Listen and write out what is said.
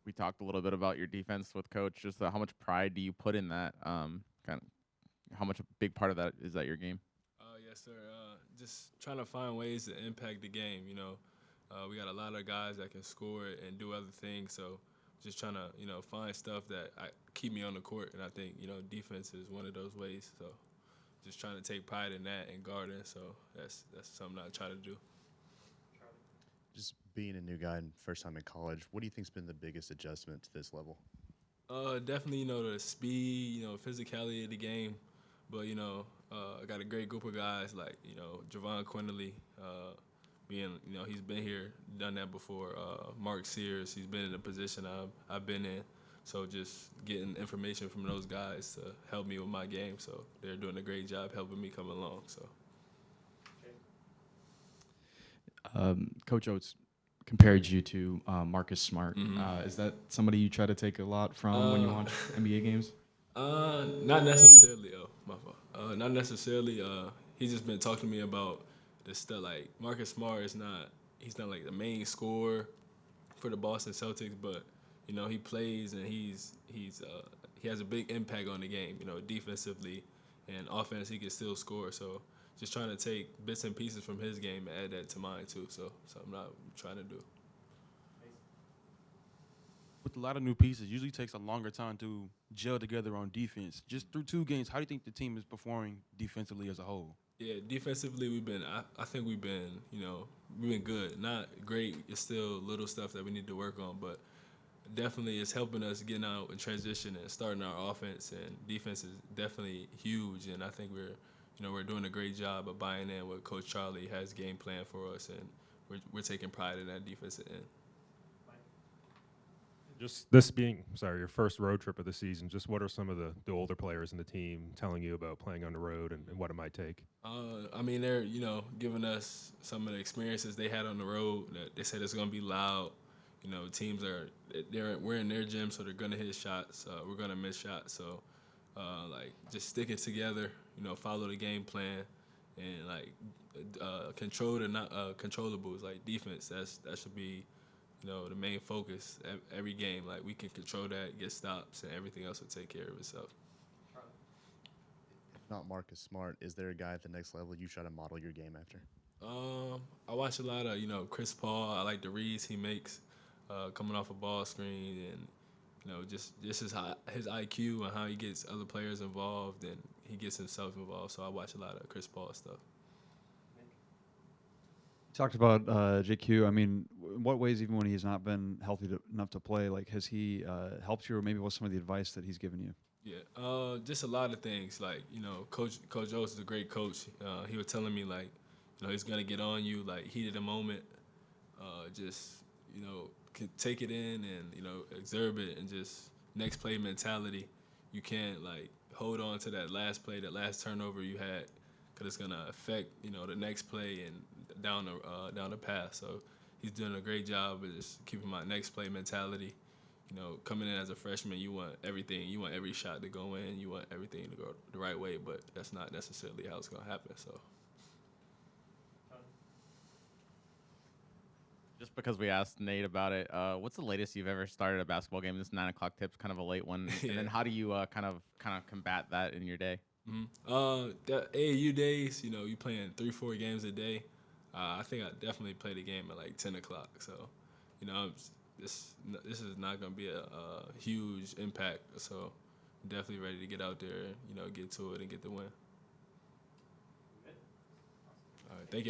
we talked a little bit about your defense with coach. Just how much pride do you put in that? Kind of how much a big part of that is that your game? Yes, sir. Just trying to find ways to impact the game. We got a lot of guys that can score and do other things. So just trying to find stuff that keep me on the court, and I think defense is one of those ways. So just trying to take pride in that and guarding. So that's something I try to do. Just being a new guy and first time in college, what do you think's been the biggest adjustment to this level? Definitely, the speed, physicality of the game. But, I got a great group of guys like, Javon Quinley, he's been here, done that before. Mark Sears, he's been in the position I've been in. So just getting information from those guys to help me with my game. So they're doing a great job helping me come along. So. Coach Oates compared you to Marcus Smart. Mm-hmm. Is that somebody you try to take a lot from when you watch NBA games? Not necessarily. Oh, my fault. Not necessarily. He's just been talking to me about this stuff. Like Marcus Smart he's not like the main scorer for the Boston Celtics, but he plays and he has a big impact on the game. Defensively and offense, he can still score. So just trying to take bits and pieces from his game and add that to mine too. So something I'm trying to do. With a lot of new pieces, usually takes a longer time to gel together on defense. Just through 2 games, how do you think the team is performing defensively as a whole? Yeah, defensively I think we've been good. Not great. It's still little stuff that we need to work on, but definitely it's helping us getting out and transition and starting our offense, and defense is definitely huge, and I think we're doing a great job of buying in what Coach Charlie has game plan for us, and we're taking pride in that defensive end. Just this being, your first road trip of the season, just what are some of the older players in the team telling you about playing on the road and what it might take? They're, giving us some of the experiences they had on the road. That they said it's going to be loud. Teams we're in their gym, so they're going to hit shots. We're going to miss shots. So, just sticking together, follow the game plan, and, control the controllables, like defense. That should be the main focus every game. Like we can control that, get stops, and everything else will take care of itself. If not Marcus Smart, is there a guy at the next level you try to model your game after? I watch a lot of Chris Paul. I like the reads he makes coming off a ball screen, and just his IQ and how he gets other players involved and he gets himself involved. So I watch a lot of Chris Paul stuff. Talked about JQ. I mean, in what ways, even when he's not been healthy enough to play, like has he helped you, or maybe what's some of the advice that he's given you? Yeah, just a lot of things. Like Coach Oates is a great coach. He was telling me like, he's gonna get on you like heat of the moment. Just can take it in and observe it, and just next play mentality. You can't like hold on to that last play, that last turnover you had, because it's gonna affect the next play and down the path. So he's doing a great job of just keeping my next play mentality. Coming in as a freshman, you want everything. You want every shot to go in. You want everything to go the right way, but that's not necessarily how it's gonna happen. So. Just because we asked Nate about it, what's the latest you've ever started a basketball game? This 9 o'clock tip's kind of a late one, Yeah. and then how do you kind of combat that in your day? The AAU days, you playing 3-4 games a day. I think I definitely played a game at like 10 o'clock. So, this is not gonna be a huge impact. So, I'm definitely ready to get out there, get to it and get the win. All right, thank you.